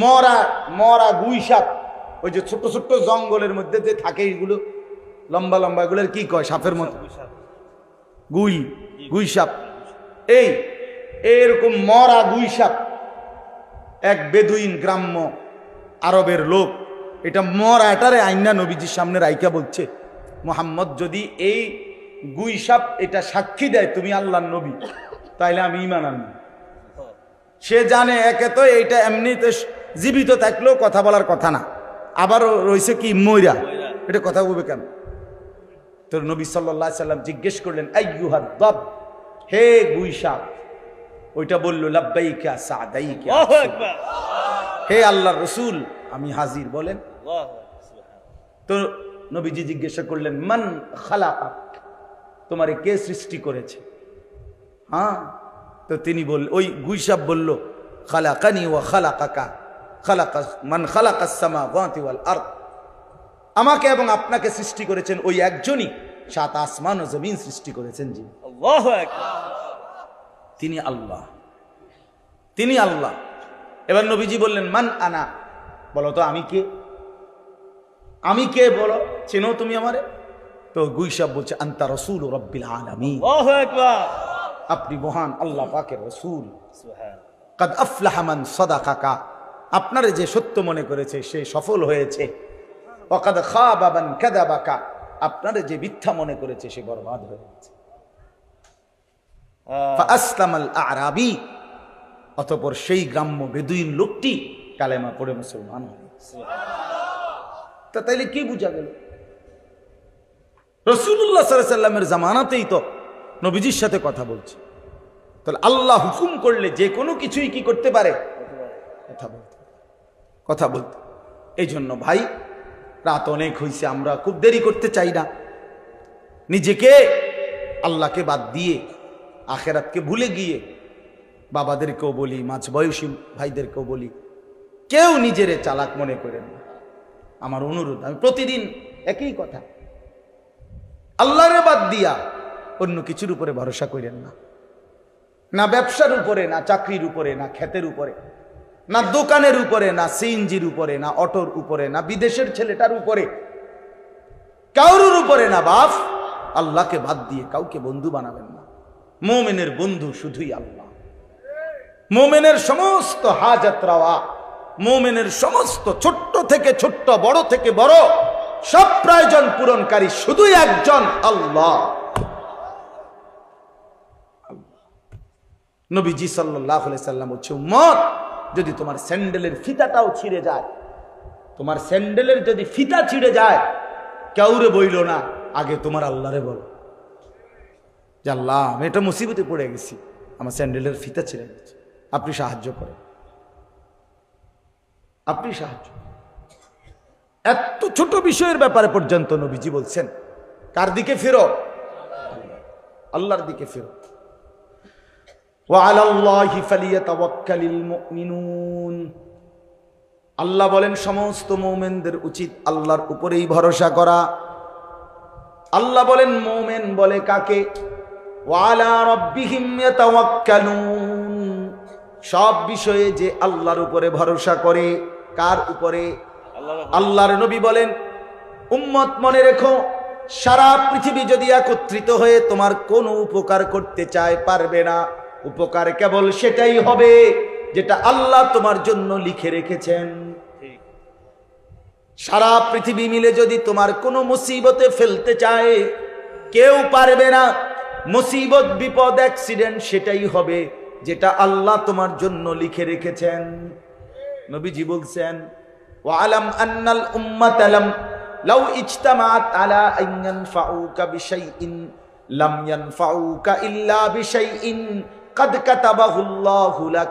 মরা মরা গুই সাপ, ওই যে ছোট্ট ছোট্ট জঙ্গলের মধ্যে যে থাকে এইগুলো লম্বা লম্বা, এগুলোর কি কয়? সাপের মতো গুই, গুই সাপ। এই এরকম মরা গুই সাপ এক বেদুইন গ্রাম্য আরবের লোক এটা মরা এটারে আইনা নবীজির সামনে রাইকা বলছে, মোহাম্মদ যদি এই গুই সাপ এটা সাক্ষী দেয় তুমি আল্লাহর নবী, তাইলে আমি ঈমান আনবো। সে জানে একে তো এইটা এমনিতে জীবিত থাকলেও কথা বলার কথা না, আবার রয়েছে কি ময়রা, এটা কথা বলবে কেন? তো নবী সাল্লাল্লাহু আলাইহি সাল্লাম জিজ্ঞেস করলেন, আইয়ুহাদ দাব, হে গুই সাপ। ওইটা বলল, লাব্বাইকা সাদাইকা, আল্লাহু আকবার, হে আল্লাহর রাসূল আমি হাজির, বলেন। তো নবীজি জিজ্ঞাসা করলেন, মান খালাকা, তোমারে কে সৃষ্টি করেছে? হ্যাঁ, তো তিনি ওই গুই সাপ বলল, খালাকানি ওয়া খালাকাকা, খালাকা মান খালাকাস সামাওয়াতি ওয়াল আরদ, আমাকে এবং আপনাকে সৃষ্টি করেছেন ওই একজনই, সাত আসমান ও জমিন সৃষ্টি করেছেন, জি আল্লাহু আকবার, তিনি আল্লাহ, তিনি আল্লাহ। এবার নবীজি বললেন, মান আনা, বলো তো আমি কে, আমি কে বলো, চেনো তুমি আমারে? তো গুই সাপ বলছে, আনতা রাসূল রাব্বিল আলামিন, আল্লাহু আকবার, আপনি মহান আল্লাহ পাকের রাসূল, সুবহানাল্লাহ, কাদ আফলাহা মান সাদাকাকা, আপনারে যে সত্য মনে করেছে সে সফল হয়েছে, ওয়া কাদ খাবা মান কাযাবাকা, আপনারে যে মিথ্যা মনে করেছে সে বরবাদ হয়ে গেছে। ফাআসলামাল আরাবী, অতঃপর সেই গ্রাম্য বেদুইন লোকটি কালেমা পড়ে মুসলমান হল। তা তাইলে কি বুঝা গেল? রাসূলুল্লাহ সাল্লাল্লাহু আলাইহি সাল্লামের জামানাতেই তো নবীজির সাথে কথা বলছে, তাহলে আল্লাহ হুকুম করলে যে কোনো কিছুই কি করতে পারে? কথা বলতে, কথা বলতে। এই জন্য ভাই, রাত অনেক হয়েছে, আমরা খুব দেরি করতে চাই না। নিজেকে আল্লাহকে বাদ দিয়ে আখেরাতকে ভুলে গিয়ে বাবাদেরকেও বলি, মাঝ বয়সী ভাইদেরকেও বলি, কেউ নিজেরে চালাক মনে করেন না। আমার অনুরোধ, আমি প্রতিদিন একই কথা, আল্লাহরে বাদ দিয়া অন্য কিছুর উপরে ভরসা করেন না, না ব্যবসার উপরে, না চাকরির উপরে, না ক্ষেতের উপরে, না দোকানের উপরে, না সিএনজির উপরে, না অটোর উপরে, না বিদেশের ছেলেটার উপরে, কারোর উপরে না বাপ। আল্লাহকে বাদ দিয়ে কাউকে বন্ধু বানাবেন না। মুমিনের বন্ধু শুধুই আল্লাহ। মুমিনের সমস্ত হাজাত রাওয়া, মুমিনের সমস্ত ছোট্ট থেকে ছোট্ট, বড় থেকে বড়, সব প্রয়োজন পূরণকারী শুধুই একজন, আল্লাহ। নবীজি সাল্লাল্লাহু আলাইহি সাল্লাম বলছে, উম্মত, যদি তোমার স্যান্ডেলের ফিতাটাও ছিঁড়ে যায়, তোমার স্যান্ডেলের যদি ফিতা ছিঁড়ে যায়, কাউরে বইল না, আগে তোমার আল্লাহরে বলো যে আল্লাহ, আমি এটা মুসিবতে পড়ে গেছি, আমার স্যান্ডেলের ফিতা ছিঁড়ে গেছে, আপনি সাহায্য করেন, আপনি সাহায্য। এত ছোট বিষয়ের ব্যাপারে পর্যন্ত নবীজি বলছেন, কার দিকে ফেরো? আল্লাহর দিকে ফেরো। ওয়ালাল্লাহি ফালিয়াতাওয়াক্কালিল মুমিনুন, আল্লাহ বলেন সমস্ত মুমিনদের উচিত আল্লাহর উপরেই ভরসা করা। আল্লাহ বলেন মুমিন বলে কাকে? ওয়ালা রাব্বিহিম ইয়াতাওয়াক্কালুন, সব বিষয়ে যে আল্লাহর উপরে ভরসা করে। কার উপরে? আল্লাহর নবী বলেন, উম্মত মনে রেখো, সারা পৃথিবী যদি একত্রিত হয়ে তোমার কোনো উপকার করতে চায়, পারবে না। উপকার কেবল সেটাই হবে যেটা আল্লাহ তোমার জন্য লিখে রেখেছেন। সারা পৃথিবী মিলে যদি তোমার কোনো মুসিবতে ফেলতে চায়, কেউ পারবে না। মুসিবত, বিপদ, অ্যাক্সিডেন্ট সেটাই হবে যেটা আল্লাহ তোমার জন্য লিখে রেখেছেন। নবীজি বলছেন, ওয়ালাম আন্নাল উম্মাতা লাউ ইজতামাআত আলা আন ইয়ানফাউকা বিশাইইন লাম ইয়ানফাউকা ইল্লা বিশাইইন কাদ কাতাবাহুল্লাহু লাক।